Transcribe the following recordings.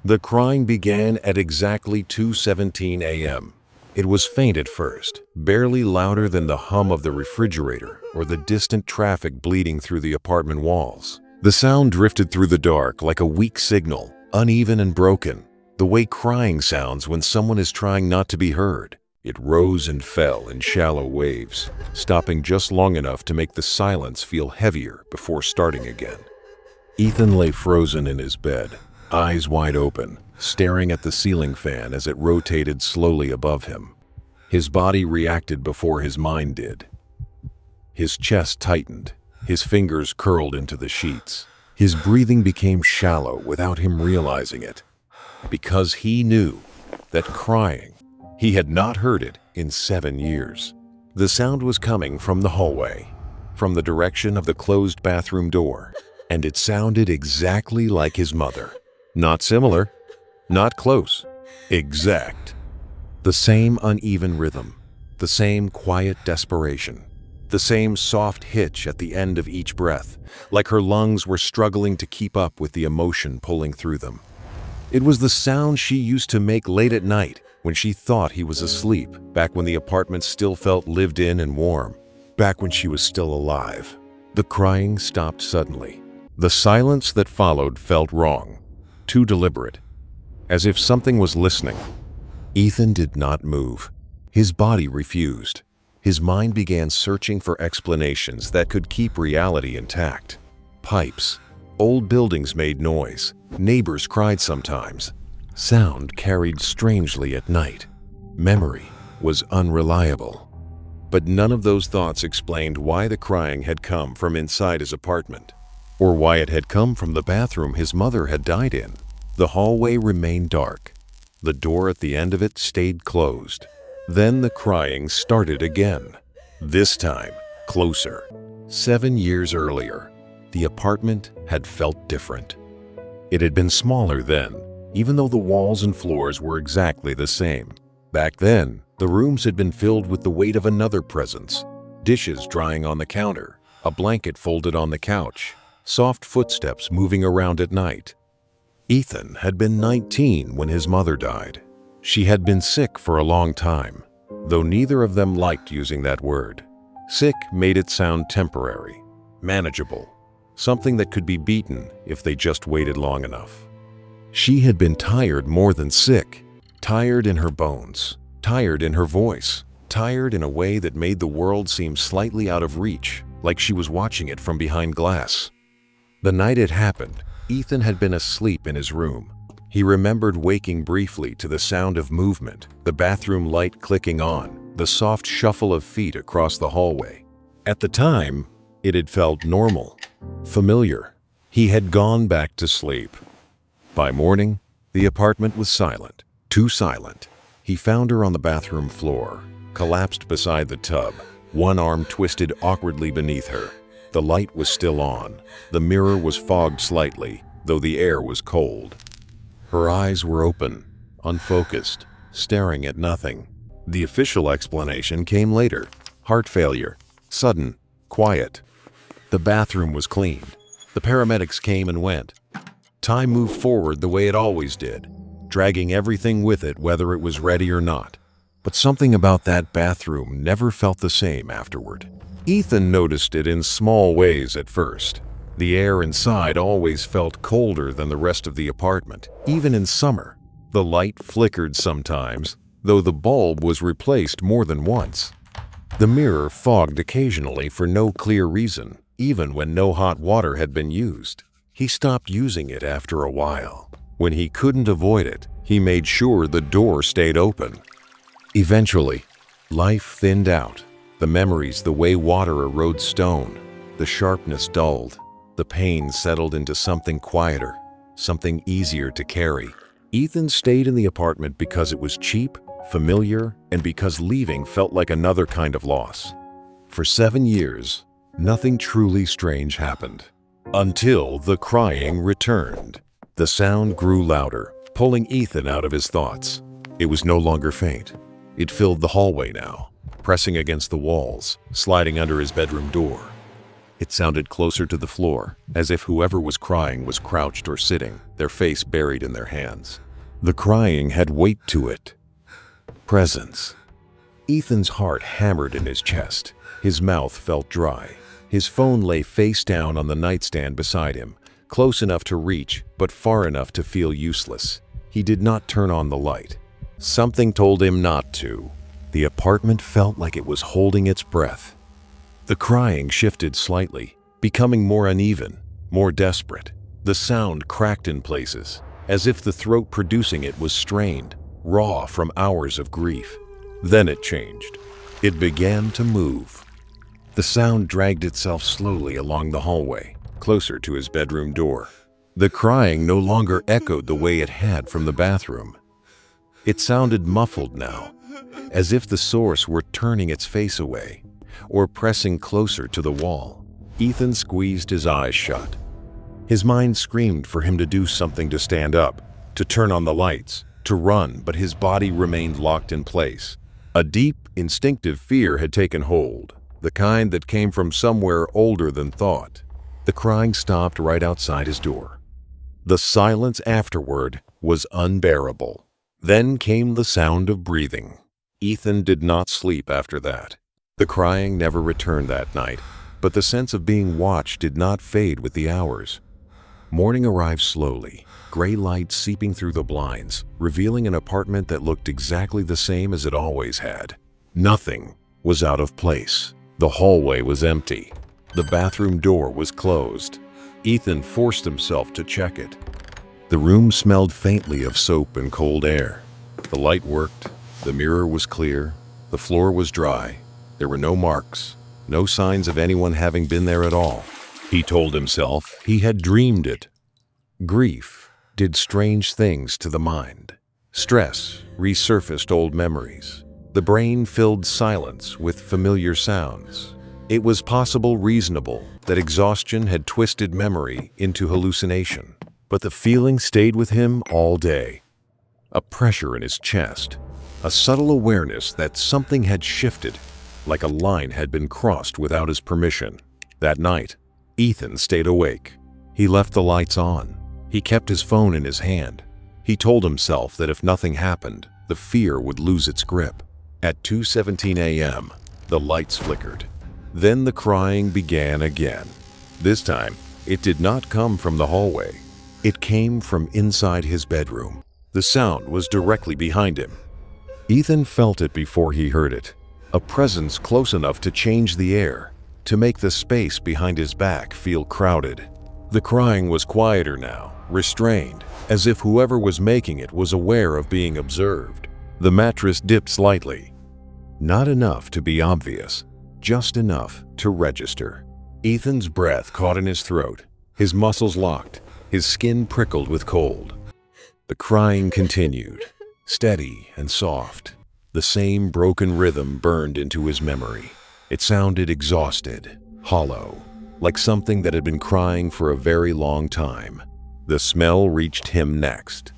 The crying began at exactly 2:17 a.m. It was faint at first, barely louder than the hum of the refrigerator or the distant traffic bleeding through the apartment walls. The sound drifted through the dark like a weak signal, uneven and broken, the way crying sounds when someone is trying not to be heard. It rose and fell in shallow waves, stopping just long enough to make the silence feel heavier before starting again. Ethan lay frozen in his bed, eyes wide open, staring at the ceiling fan as it rotated slowly above him. His body reacted before his mind did. His chest tightened, his fingers curled into the sheets. His breathing became shallow without him realizing it, because he knew that crying, he had not heard it in 7 years. The sound was coming from the hallway, from the direction of the closed bathroom door, and it sounded exactly like his mother. Not similar, not close, exact. The same uneven rhythm, the same quiet desperation, the same soft hitch at the end of each breath, like her lungs were struggling to keep up with the emotion pulling through them. It was the sound she used to make late at night when she thought he was asleep, back when the apartment still felt lived in and warm, back when she was still alive. The crying stopped suddenly. The silence that followed felt wrong, too deliberate, as if something was listening. Ethan did not move. His body refused. His mind began searching for explanations that could keep reality intact. Pipes, old buildings made noise, neighbors cried sometimes. Sound carried strangely at night. Memory was unreliable. But none of those thoughts explained why the crying had come from inside his apartment, or why it had come from the bathroom his mother had died in. The hallway remained dark. The door at the end of it stayed closed. Then the crying started again, this time closer. 7 years earlier, the apartment had felt different. It had been smaller then, even though the walls and floors were exactly the same. Back then, the rooms had been filled with the weight of another presence, dishes drying on the counter, a blanket folded on the couch, soft footsteps moving around at night. Ethan had been 19 when his mother died. She had been sick for a long time, though neither of them liked using that word. Sick made it sound temporary, manageable, something that could be beaten if they just waited long enough. She had been tired more than sick, tired in her bones, tired in her voice, tired in a way that made the world seem slightly out of reach, like she was watching it from behind glass. The night it happened, Ethan had been asleep in his room. He remembered waking briefly to the sound of movement, the bathroom light clicking on, the soft shuffle of feet across the hallway. At the time, it had felt normal, familiar. He had gone back to sleep. By morning, the apartment was silent, too silent. He found her on the bathroom floor, collapsed beside the tub, one arm twisted awkwardly beneath her. The light was still on. The mirror was fogged slightly, though the air was cold. Her eyes were open, unfocused, staring at nothing. The official explanation came later. Heart failure. Sudden. Quiet. The bathroom was cleaned. The paramedics came and went. Time moved forward the way it always did, dragging everything with it whether it was ready or not. But something about that bathroom never felt the same afterward. Ethan noticed it in small ways at first. The air inside always felt colder than the rest of the apartment, even in summer. The light flickered sometimes, though the bulb was replaced more than once. The mirror fogged occasionally for no clear reason, even when no hot water had been used. He stopped using it after a while. When he couldn't avoid it, he made sure the door stayed open. Eventually, life thinned out. The memories, the way water erodes stone, the sharpness dulled. The pain settled into something quieter, something easier to carry. Ethan stayed in the apartment because it was cheap, familiar, and because leaving felt like another kind of loss. For 7 years, nothing truly strange happened. Until the crying returned. The sound grew louder, pulling Ethan out of his thoughts. It was no longer faint. It filled the hallway now, pressing against the walls, sliding under his bedroom door. It sounded closer to the floor, as if whoever was crying was crouched or sitting, their face buried in their hands. The crying had weight to it. Presence. Ethan's heart hammered in his chest. His mouth felt dry. His phone lay face down on the nightstand beside him, close enough to reach, but far enough to feel useless. He did not turn on the light. Something told him not to. The apartment felt like it was holding its breath. The crying shifted slightly, becoming more uneven, more desperate. The sound cracked in places, as if the throat producing it was strained, raw from hours of grief. Then it changed. It began to move. The sound dragged itself slowly along the hallway, closer to his bedroom door. The crying no longer echoed the way it had from the bathroom. It sounded muffled now, as if the source were turning its face away, or pressing closer to the wall. Ethan squeezed his eyes shut. His mind screamed for him to do something, to stand up, to turn on the lights, to run, but his body remained locked in place. A deep, instinctive fear had taken hold, the kind that came from somewhere older than thought. The crying stopped right outside his door. The silence afterward was unbearable. Then came the sound of breathing. Ethan did not sleep after that. The crying never returned that night, but the sense of being watched did not fade with the hours. Morning arrived slowly, gray light seeping through the blinds, revealing an apartment that looked exactly the same as it always had. Nothing was out of place. The hallway was empty. The bathroom door was closed. Ethan forced himself to check it. The room smelled faintly of soap and cold air. The light worked. The mirror was clear. The floor was dry. There were no marks, no signs of anyone having been there at all. He told himself he had dreamed it. Grief did strange things to the mind. Stress resurfaced old memories. The brain filled silence with familiar sounds. It was possible, reasonable, that exhaustion had twisted memory into hallucination. But the feeling stayed with him all day. A pressure in his chest, a subtle awareness that something had shifted, like a line had been crossed without his permission. That night, Ethan stayed awake. He left the lights on. He kept his phone in his hand. He told himself that if nothing happened, the fear would lose its grip. At 2:17 a.m., the lights flickered. Then the crying began again. This time, it did not come from the hallway. It came from inside his bedroom. The sound was directly behind him. Ethan felt it before he heard it. A presence close enough to change the air, to make the space behind his back feel crowded. The crying was quieter now, restrained, as if whoever was making it was aware of being observed. The mattress dipped slightly. Not enough to be obvious, just enough to register. Ethan's breath caught in his throat, his muscles locked, his skin prickled with cold. The crying continued, steady and soft. The same broken rhythm burned into his memory. It sounded exhausted, hollow, like something that had been crying for a very long time. The smell reached him next.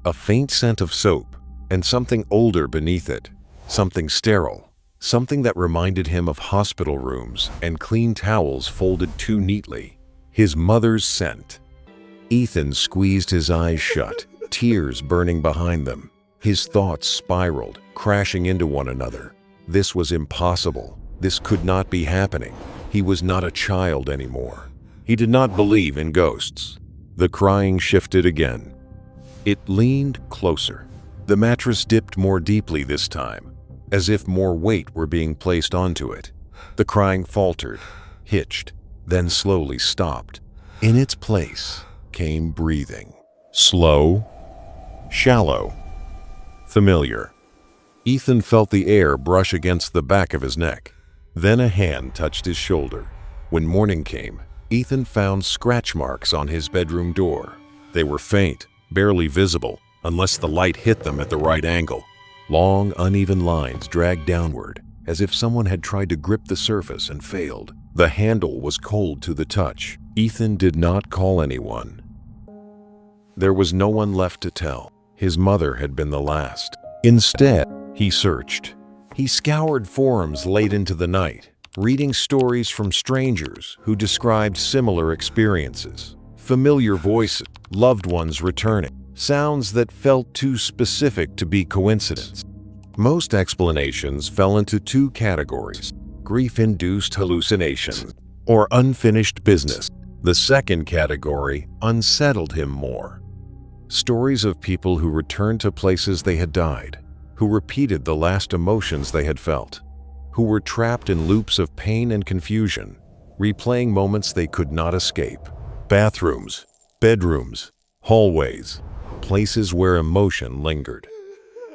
A faint scent of soap, and something older beneath it, something sterile, something that reminded him of hospital rooms and clean towels folded too neatly. His mother's scent. Ethan squeezed his eyes shut, tears burning behind them. His thoughts spiraled, crashing into one another. This was impossible. This could not be happening. He was not a child anymore. He did not believe in ghosts. The crying shifted again. It leaned closer. The mattress dipped more deeply this time, as if more weight were being placed onto it. The crying faltered, hitched, then slowly stopped. In its place came breathing. Slow, shallow, familiar. Ethan felt the air brush against the back of his neck. Then a hand touched his shoulder. When morning came, Ethan found scratch marks on his bedroom door. They were faint, barely visible, unless the light hit them at the right angle. Long, uneven lines dragged downward, as if someone had tried to grip the surface and failed. The handle was cold to the touch. Ethan did not call anyone. There was no one left to tell. His mother had been the last. Instead, he searched. He scoured forums late into the night, reading stories from strangers who described similar experiences, familiar voices, loved ones returning, sounds that felt too specific to be coincidence. Most explanations fell into two categories: grief-induced hallucinations or unfinished business. The second category unsettled him more. Stories of people who returned to places they had died, who repeated the last emotions they had felt, who were trapped in loops of pain and confusion, replaying moments they could not escape. Bathrooms, bedrooms, hallways, places where emotion lingered.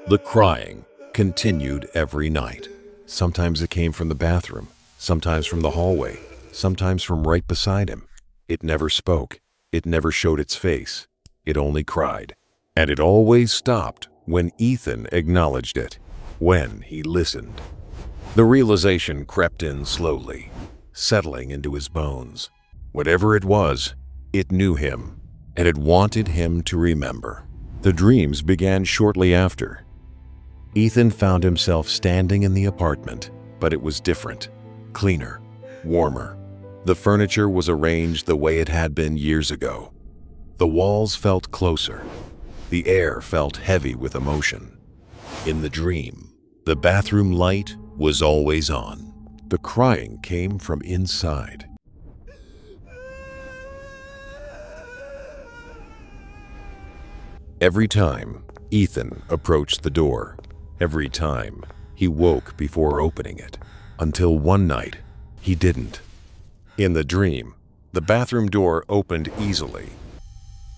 The crying continued every night. Sometimes it came from the bathroom, sometimes from the hallway, sometimes from right beside him. It never spoke. It never showed its face. It only cried. And it always stopped when Ethan acknowledged it, when he listened. The realization crept in slowly, settling into his bones. Whatever it was, it knew him, and it wanted him to remember. The dreams began shortly after. Ethan found himself standing in the apartment, but it was different, cleaner, warmer. The furniture was arranged the way it had been years ago. The walls felt closer. The air felt heavy with emotion. In the dream, the bathroom light was always on. The crying came from inside. Every time Ethan approached the door, every time he woke before opening it, until one night he didn't. In the dream, the bathroom door opened easily.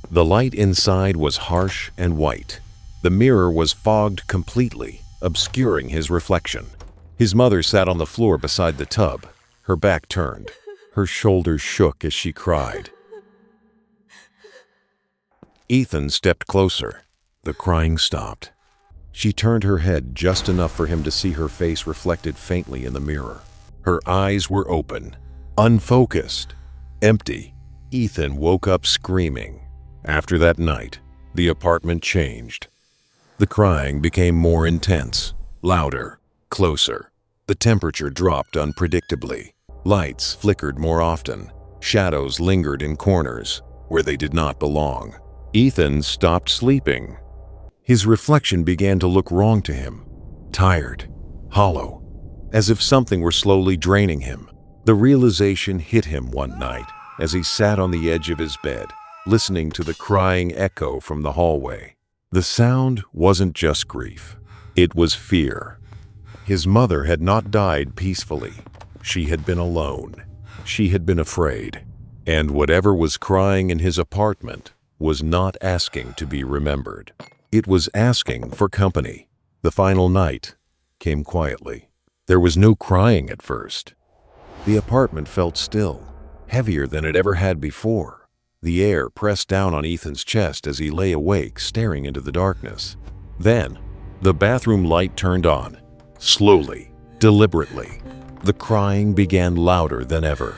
The light inside was harsh and white. The mirror was fogged completely, obscuring his reflection. His mother sat on the floor beside the tub, her back turned. Her shoulders shook as she cried. Ethan stepped closer. The crying stopped. She turned her head just enough for him to see her face reflected faintly in the mirror. Her eyes were open, unfocused, empty. Ethan woke up screaming. After that night, the apartment changed. The crying became more intense, louder, closer. The temperature dropped unpredictably. Lights flickered more often. Shadows lingered in corners where they did not belong. Ethan stopped sleeping. His reflection began to look wrong to him, tired, hollow, as if something were slowly draining him. The realization hit him one night as he sat on the edge of his bed, listening to the crying echo from the hallway. The sound wasn't just grief, it was fear. His mother had not died peacefully. She had been alone. She had been afraid. And whatever was crying in his apartment was not asking to be remembered. It was asking for company. The final night came quietly. There was no crying at first. The apartment felt still, heavier than it ever had before. The air pressed down on Ethan's chest as he lay awake, staring into the darkness. Then, the bathroom light turned on. Slowly, deliberately. The crying began louder than ever.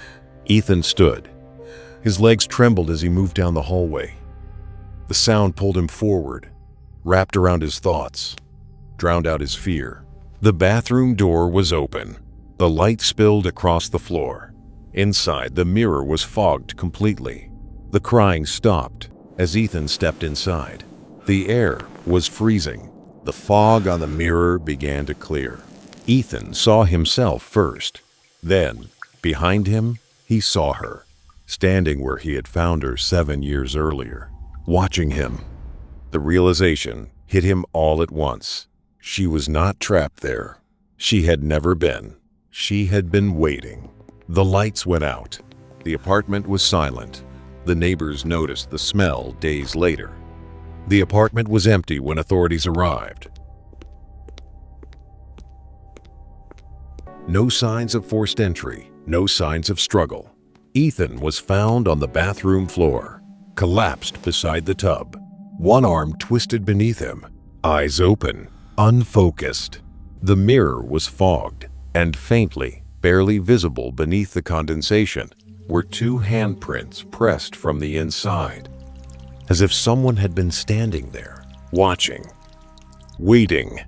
Ethan stood. His legs trembled as he moved down the hallway. The sound pulled him forward, wrapped around his thoughts, drowned out his fear. The bathroom door was open. The light spilled across the floor. Inside, the mirror was fogged completely. The crying stopped as Ethan stepped inside. The air was freezing. The fog on the mirror began to clear. Ethan saw himself first. Then, behind him, he saw her, standing where he had found her 7 years earlier, watching him. The realization hit him all at once. She was not trapped there. She had never been. She had been waiting. The lights went out. The apartment was silent. The neighbors noticed the smell days later. The apartment was empty when authorities arrived. No signs of forced entry, no signs of struggle. Ethan was found on the bathroom floor, collapsed beside the tub, one arm twisted beneath him, eyes open, unfocused. The mirror was fogged, and faintly, barely visible beneath the condensation, were 2 handprints pressed from the inside, as if someone had been standing there, watching, waiting.